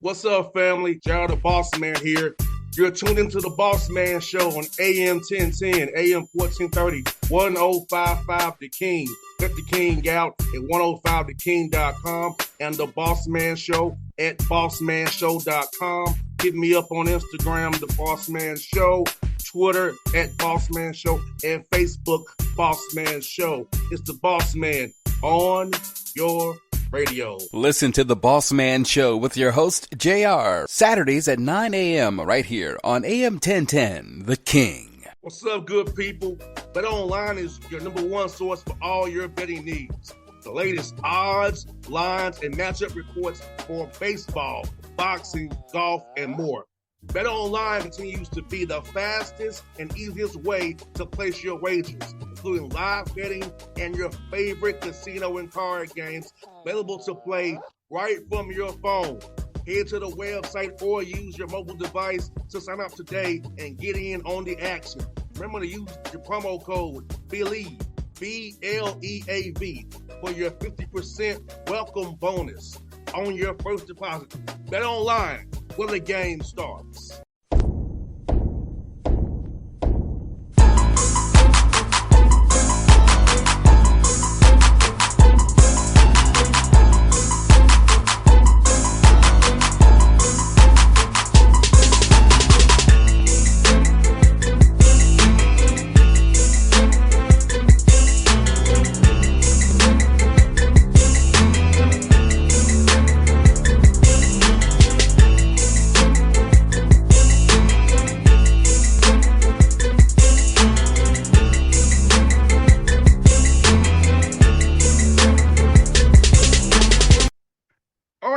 What's up, family? Gerald the Bossman here. You're tuned into the Bossman Show on AM 1010, AM 1430, 1055 The King. Let the King out at 105theking.com and the Bossman Show at bossmanshow.com. Hit me up on Instagram, The Bossman Show, Twitter at Bossman Show, and Facebook, Bossman Show. It's the Bossman on your radio. Listen to the Bossman Show with your host, JR, Saturdays at 9 a.m. right here on AM 1010, The King. What's up, good people? BetOnline is your number one source for all your betting needs. The latest odds, lines, and matchup reports for baseball, boxing, golf, and more. BetOnline continues to be the fastest and easiest way to place your wagers, including live betting and your favorite casino and card games available to play right from your phone. Head to the website or use your mobile device to sign up today and get in on the action. Remember to use your promo code BELIEVE, BLEAV, for your 50% welcome bonus on your first deposit. BetOnline, where the game starts.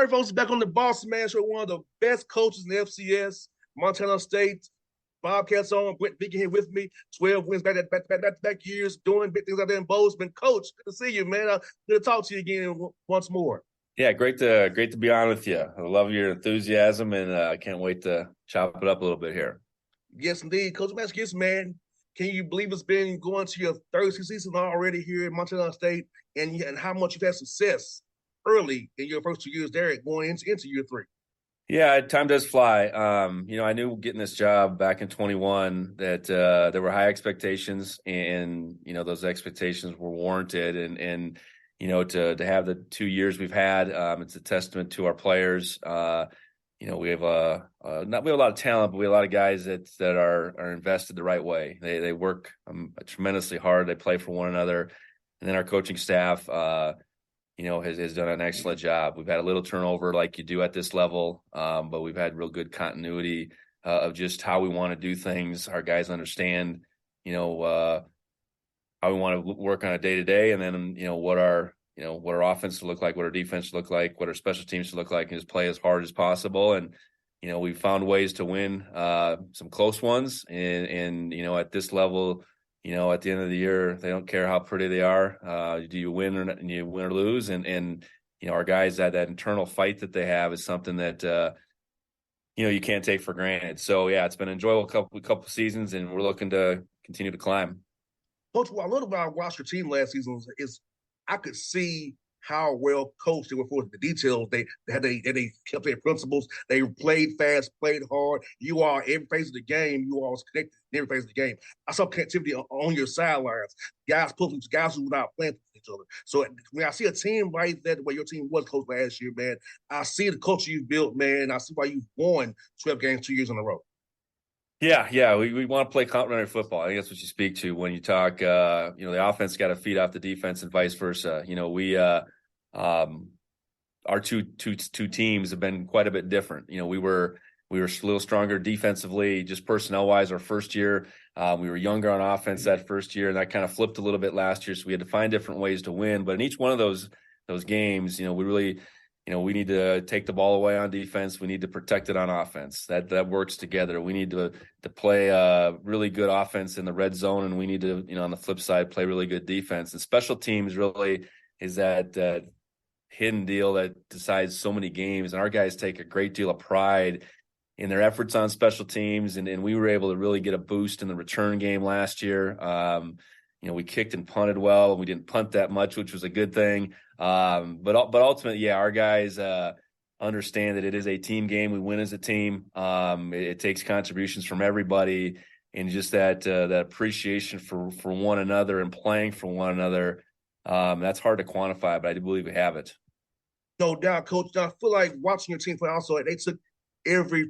Folks, back on the Bossman Show, one of the best coaches in the FCS, Montana State. Bobcats on, Brent Vigen here with me. 12 wins back years, doing big things out there in Bossman. Coach, good to see you, man. Good to talk to you again once more. Yeah, great to be on with you. I love your enthusiasm, and I can't wait to chop it up a little bit here. Yes, indeed. Coach, ask you, man, can you believe it's been going to your third season already here in Montana State, and how much you've had success early in your first 2 years there going into year three? Yeah, time does fly. I knew getting this job back in 21 that there were high expectations, and those expectations were warranted. And to have the 2 years we've had, it's a testament to our players. We have a lot of talent, but we have a lot of guys that are invested the right way. They work tremendously hard. They play for one another, and then our coaching staff has done an excellent job. We've had a little turnover like you do at this level, but we've had real good continuity of just how we want to do things. Our guys understand, how we want to work on a day-to-day, and then, what our offense to look like, what our defense to look like, what our special teams to look like, and just play as hard as possible. And, we found ways to win some close ones. And at this level, at the end of the year, they don't care how pretty they are. Do you win or not, and you win or lose? And our guys, that internal fight that they have is something that, you can't take for granted. So, yeah, it's been an enjoyable couple seasons, and we're looking to continue to climb. Coach, what I love about I watched your team last season is I could see how well coached they were for the details. They kept their principles. They played fast, played hard. You are every phase of the game. You are always connected in every phase of the game. I saw connectivity on your sidelines. Guys who were not playing with each other. So when I see a team like that, the way your team was coached last year, man, I see the culture you've built, man. I see why you've won 12 games 2 years in a row. Yeah. We want to play complementary football. I think that's what you speak to when you talk. The offense got to feed off the defense and vice versa. Our two teams have been quite a bit different. We were a little stronger defensively, just personnel wise. Our first year, we were younger on offense that first year, and that kind of flipped a little bit last year. So we had to find different ways to win. But in each one of those games, we really. We need to take the ball away on defense. We need to protect it on offense. That works together. We need to play really good offense in the red zone, and we need to, on the flip side, play really good defense. And special teams really is that hidden deal that decides so many games. And our guys take a great deal of pride in their efforts on special teams, and we were able to really get a boost in the return game last year. We kicked and punted well. We didn't punt that much, which was a good thing. But ultimately, yeah, our guys, understand that it is a team game. We win as a team. It takes contributions from everybody, and just that appreciation for one another and playing for one another. That's hard to quantify, but I do believe we have it. No doubt, Coach. I feel like watching your team play also, they took every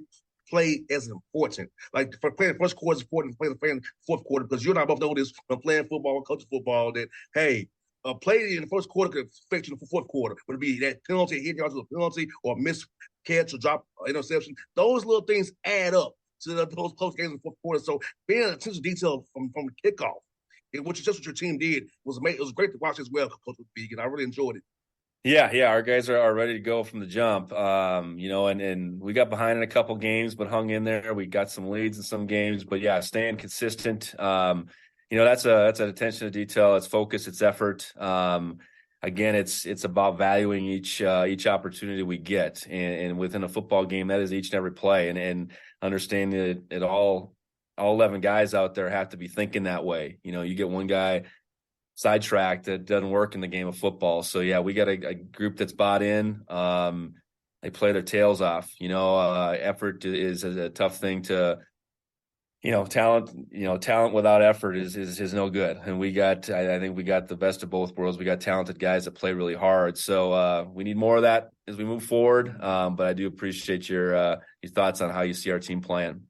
play as important. Like for playing the first quarter is important, playing the fourth quarter, because you and I both know this from playing football and coaching football that, hey, a play in the first quarter could affect you in the fourth quarter. Would it be that penalty, hitting yards with a penalty, or miss catch or drop interception? Those little things add up to those close games in the fourth quarter. So being attention to detail from the kickoff, which is just what your team did, was amazing. It was great to watch as well, Coach Vigen. I really enjoyed it. Yeah, our guys are ready to go from the jump. And we got behind in a couple games, but hung in there. We got some leads in some games, but yeah, staying consistent. That's an attention to detail. It's focus, it's effort. Again, it's about valuing each opportunity we get, and within a football game, that is each and every play, and understanding that all 11 guys out there have to be thinking that way. You get one guy sidetracked, that doesn't work in the game of football. So yeah, we got a group that's bought in. They play their tails off. Effort is a tough thing to, talent without effort is no good. And I think we got the best of both worlds. We got talented guys that play really hard. So we need more of that as we move forward. But I do appreciate your thoughts on how you see our team playing.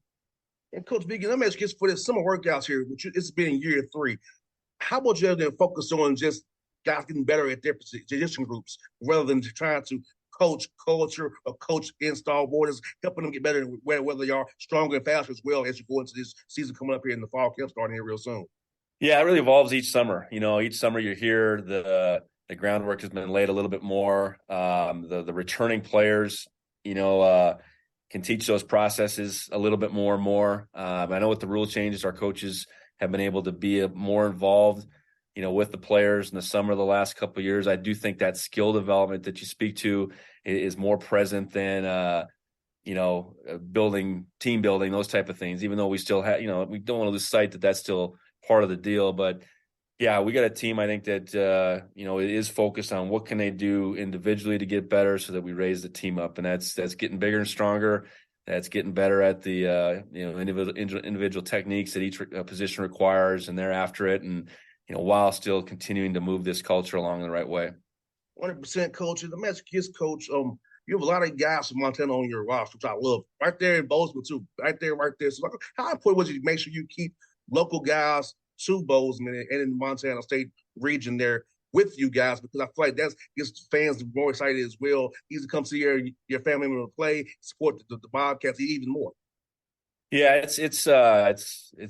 And Coach Vigen, let me ask you for the summer workouts here, which it's been year 3. How about you have to focus on just guys getting better at their position groups rather than trying to coach culture or coach install borders, helping them get better whether they are stronger and faster as well as you go into this season coming up here in the fall camp starting here real soon? Yeah, it really evolves each summer. Each summer you're here, the groundwork has been laid a little bit more. The returning players, can teach those processes a little bit more and more. I know with the rule changes, our coaches have been able to be more involved, with the players in the summer of the last couple of years. I do think that skill development that you speak to is more present than, team building, those type of things, even though we still have, we don't want to lose sight that that's still part of the deal. But yeah, we got a team, I think that, it is focused on what can they do individually to get better so that we raise the team up. And that's getting bigger and stronger. That's getting better at the individual techniques that each position requires, and they're after it. And while still continuing to move this culture along the right way. 100% coach. The Magic Kids coach. You have a lot of guys from Montana on your roster, which I love. Right there in Bossman too. Right there. So how important was it to make sure you keep local guys to Bossman and in the Montana State region there with you guys, because I feel like that gets fans more excited as well. Easy to come see your family member play, support the Bobcats even more. Yeah, it's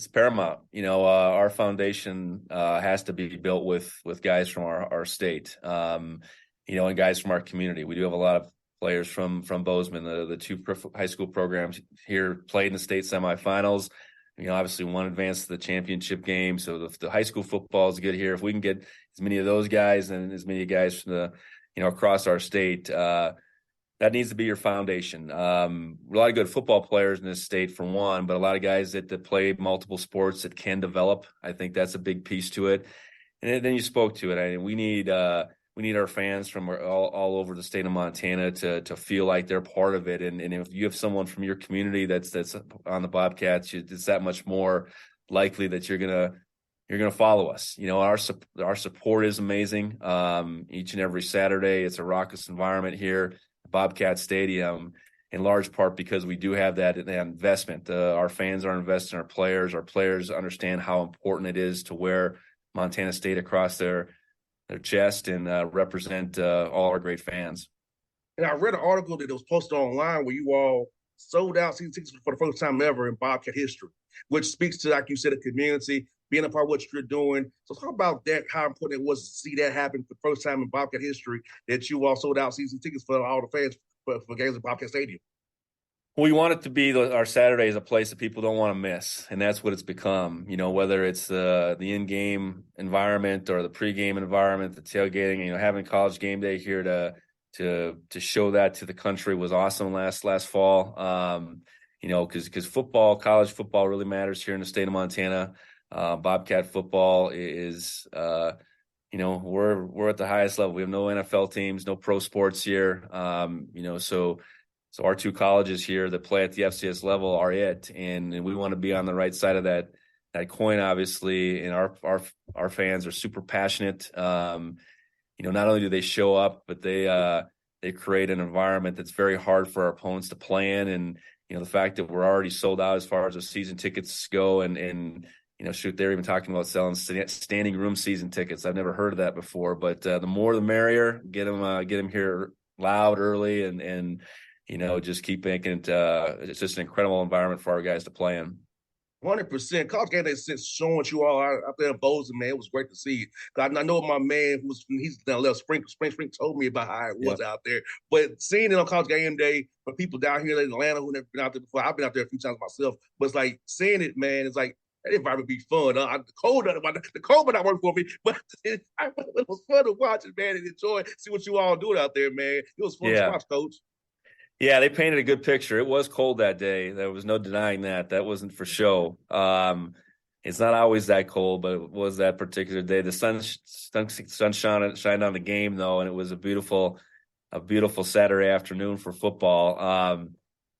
paramount. Our foundation has to be built with guys from our state, and guys from our community. We do have a lot of players from Bossman. The 2 high school programs here played in the state semifinals. Obviously one advanced to the championship game. So the high school football is good here. If we can get as many of those guys and as many guys from the, across our state, that needs to be your foundation. A lot of good football players in this state for one, but a lot of guys that play multiple sports that can develop. I think that's a big piece to it. And then you spoke to it. I mean, we need our fans from all over the state of Montana to feel like they're part of it. And if you have someone from your community that's on the Bobcats, it's that much more likely that you're gonna follow us. Our support is amazing. Each and every Saturday, it's a raucous environment here at Bobcat Stadium, in large part because we do have that investment. Our fans are invested in our players. Our players understand how important it is to wear Montana State across their chest and represent all our great fans. And I read an article that was posted online where you all sold out season tickets for the first time ever in Bobcat history, which speaks to, like you said, the community, being a part of what you're doing. So talk about that, how important it was to see that happen for the first time in Bobcat history, that you all sold out season tickets for all the fans for games at Bobcat Stadium. We want it to be our Saturday is a place that people don't want to miss, and that's what it's become. Whether it's the in-game environment or the pre-game environment, the tailgating. Having college game day here to show that to the country was awesome last fall. Because college football really matters here in the state of Montana. Bobcat football is we're at the highest level. We have no NFL teams, no pro sports here. So our two colleges here that play at the FCS level are it, and we want to be on the right side of that coin, obviously. And our fans are super passionate. Not only do they show up, but they create an environment that's very hard for our opponents to play in. And the fact that we're already sold out as far as the season tickets go, and shoot, they're even talking about selling standing room season tickets. I've never heard of that before, but the more the merrier. Get them here loud early, and just keep making it. It's just an incredible environment for our guys to play in. 100%. College game day since showing you all out there in Bossman, man. It was great to see it. I know my man he's down left Spring told me about how it was out there. But seeing it on college game day for people down here in Atlanta who never been out there before, I've been out there a few times myself. But it's like seeing it, man. It's like that environment be fun. The cold might not work for me, but it was fun to watch it, man, and enjoy. See what you all doing out there, man. It was fun to watch, Coach. Yeah, they painted a good picture. It was cold that day. There was no denying that. That wasn't for show. It's not always that cold, but it was that particular day. The sun shined on the game, though, and it was a beautiful Saturday afternoon for football.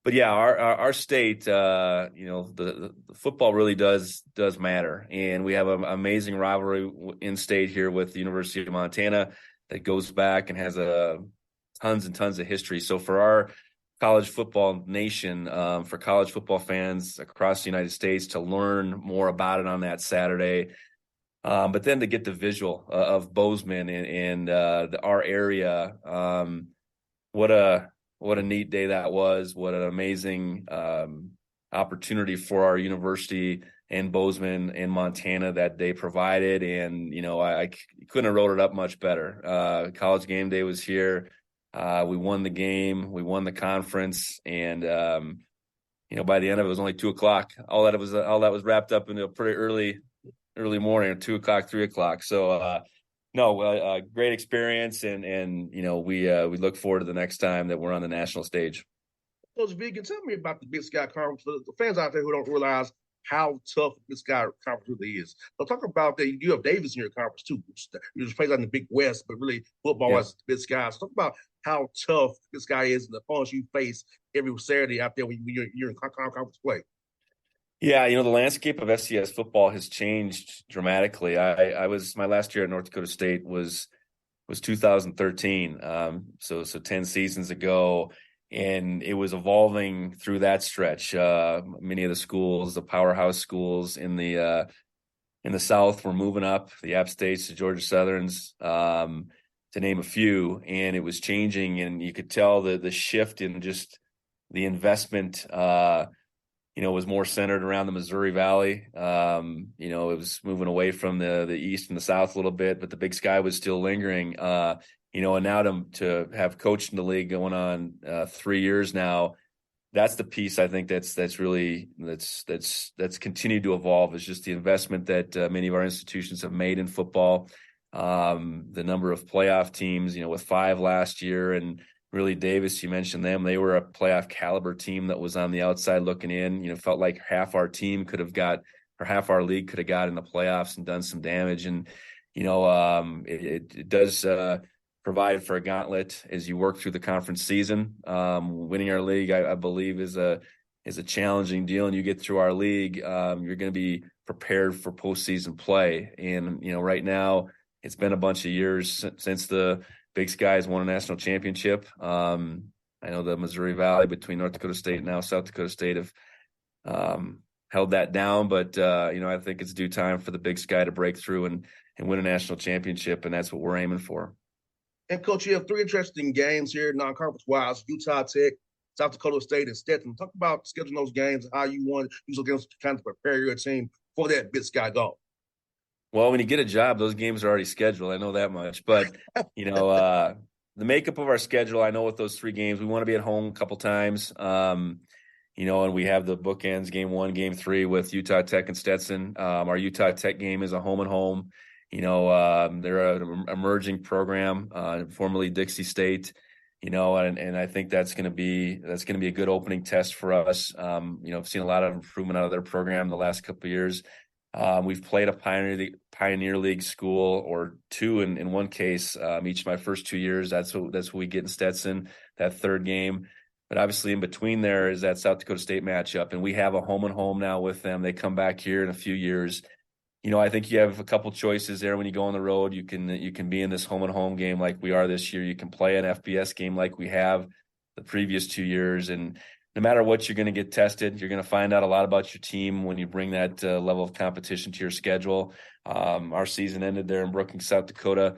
But yeah, our state, the football really does matter, and we have an amazing rivalry in state here with the University of Montana that goes back and has tons and tons of history. So for our college football nation, for college football fans across the United States to learn more about it on that Saturday, but then to get the visual of Bossman and our area, what a neat day that was. What an amazing opportunity for our university and Bossman and Montana that they provided. And, I couldn't have wrote it up much better. College game day was here. We won the game, we won the conference, and by the end of it was only 2:00. All that was wrapped up into a pretty early morning, or 2:00, 3:00. So great experience, and we look forward to the next time that we're on the national stage. Coach Vigen, tell me about the Big Sky Conference. The fans out there who don't realize how tough this guy conference really is. So talk about that. You have Davis in your conference too. You just plays out in the Big West, but really football is the Big Sky. So talk about how tough this guy is and the opponents you face every Saturday out there when you're in conference play. Yeah, the landscape of FCS football has changed dramatically. My last year at North Dakota State was 2013, so 10 seasons ago. And it was evolving through that stretch. Many of the schools, the powerhouse schools in the South, were moving up, the App States, the Georgia Southerns, to name a few. And it was changing, and you could tell the shift in just the investment. Was more centered around the Missouri Valley. It was moving away from the East and the South a little bit, but the Big Sky was still lingering. And now to have coached in the league going on 3 years now, that's the piece I think that's continued to evolve, is just the investment that many of our institutions have made in football. The number of playoff teams, with 5 last year, and really Davis, you mentioned them. They were a playoff caliber team that was on the outside looking in. Felt like half our league could have got in the playoffs and done some damage. And it does provide for a gauntlet as you work through the conference season. Winning our league, I believe, is a challenging deal, and you get through our league, you're going to be prepared for postseason play. And right now, it's been a bunch of years since the Big Sky has won a national championship. I know the Missouri Valley between North Dakota State and now South Dakota State have held that down, but I think it's due time for the Big Sky to break through and win a national championship, and that's what we're aiming for. And Coach, you have 3 interesting games here, non-conference wise: Utah Tech, South Dakota State, and Stetson. Talk about scheduling those games and how you want use those games to kind of prepare your team for that Big Sky goal. Well, when you get a job, those games are already scheduled. I know that much. But, the makeup of our schedule, I know with those 3 games, we want to be at home a couple times. And we have the bookends, game 1, game 3 with Utah Tech and Stetson. Our Utah Tech game is a home and home. They're an emerging program, formerly Dixie State, and I think that's going to be a good opening test for us. I've seen a lot of improvement out of their program the last couple of years. We've played a Pioneer League school or two in one case each of my first 2 years. That's what we get in Stetson, that third game. But obviously in between there is that South Dakota State matchup, and we have a home and home now with them. They come back here in a few years. I think you have a couple choices there when you go on the road. You can be in this home and home game like we are this year. You can play an FBS game like we have the previous 2 years. And no matter what, you're going to get tested. You're going to find out a lot about your team when you bring that level of competition to your schedule. Our season ended there in Brookings, South Dakota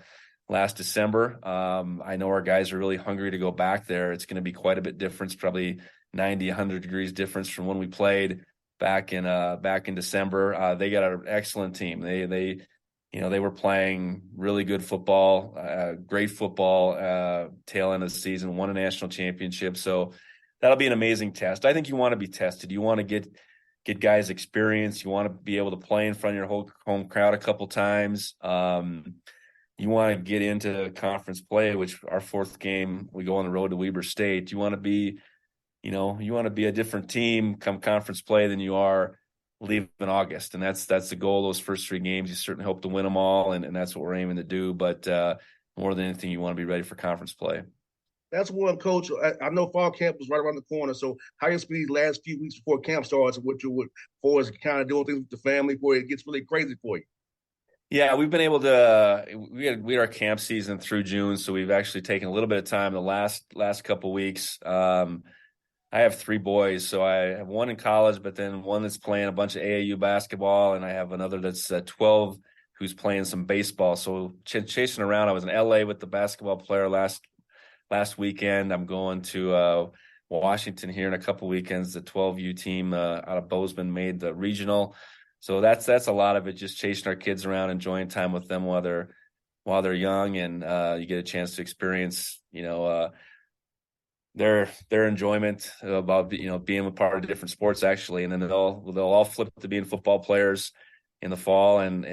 last December. I know our guys are really hungry to go back there. It's going to be quite a bit different, probably 90, 100 degrees difference from when we played back in December. They got an excellent team. They were playing really good football, great football, tail end of the season, won a national championship. So that'll be an amazing test. I think you want to be tested. You want to get guys experience. You want to be able to play in front of your whole home crowd a couple times. You want to get into conference play, which our fourth game, we go on the road to Weber State. You want to be a different team come conference play than you are leave in August. And that's the goal of those first three games. You certainly hope to win them all, and that's what we're aiming to do. But more than anything, you want to be ready for conference play. That's one, Coach. I know fall camp is right around the corner. So how you spend these last few weeks before camp starts, and what you would for us kind of doing things with the family before it gets really crazy for you? Yeah, we've been able to. We had our camp season through June, so we've actually taken a little bit of time the last couple weeks. I have three boys, so I have one in college, but then one that's playing a bunch of AAU basketball, and I have another that's 12 who's playing some baseball. So chasing around. I was in LA with the basketball player last weekend. I'm going to Washington here in a couple weekends. The 12U team out of Bossman made the regional. So that's a lot of it, just chasing our kids around, enjoying time with them while they're young, and you get a chance to experience, their enjoyment about being a part of different sports actually, and then they'll all flip to being football players in the fall, and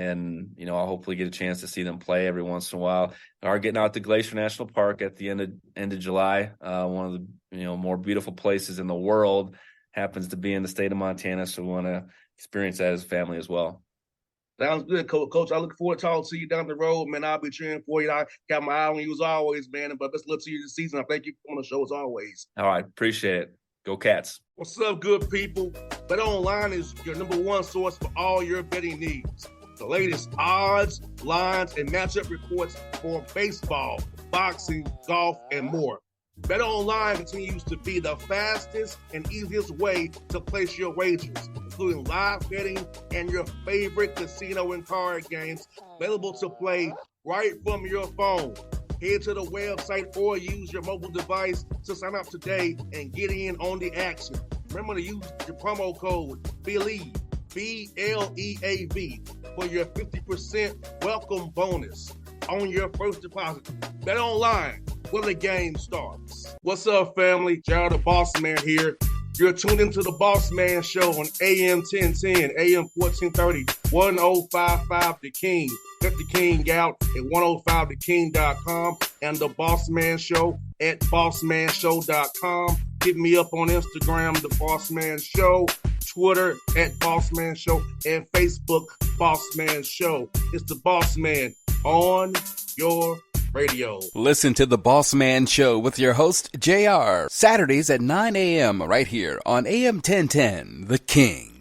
I'll hopefully get a chance to see them play every once in a while. We are getting out to Glacier National Park at the end of July, one of the more beautiful places in the world. Happens to be in the state of Montana, so we want to experience that as a family as well. Sounds good, Coach. I look forward to talking to you down the road, man. I'll be cheering for you. I got my eye on you as always, man. But best of luck to you this season. I thank you for on the show as always. All right, appreciate it. Go Cats. What's up, good people? Bet Online is your number one source for all your betting needs. The latest odds, lines, and matchup reports for baseball, boxing, golf, and more. Bet Online continues to be the fastest and easiest way to place your wagers, including live betting and your favorite casino and card games available to play right from your phone. Head to the website or use your mobile device to sign up today and get in on the action. Remember to use your promo code BELIEVE, BLEAV, for your 50% welcome bonus on your first deposit. Bet Online, where the game starts. What's up, family? Gerald the Bossman here. You're tuned into the Bossman Show on AM 1010, AM 1430, 1055 The King. Check The King out at 105theking.com and the Bossman Show at bossmanshow.com. Hit me up on Instagram, The Bossman Show, Twitter at Bossman Show, and Facebook, Bossman Show. It's the Bossman on your radio. Listen to The Bossman Show with your host, JR, Saturdays at 9 a.m. right here on AM 1010, The King.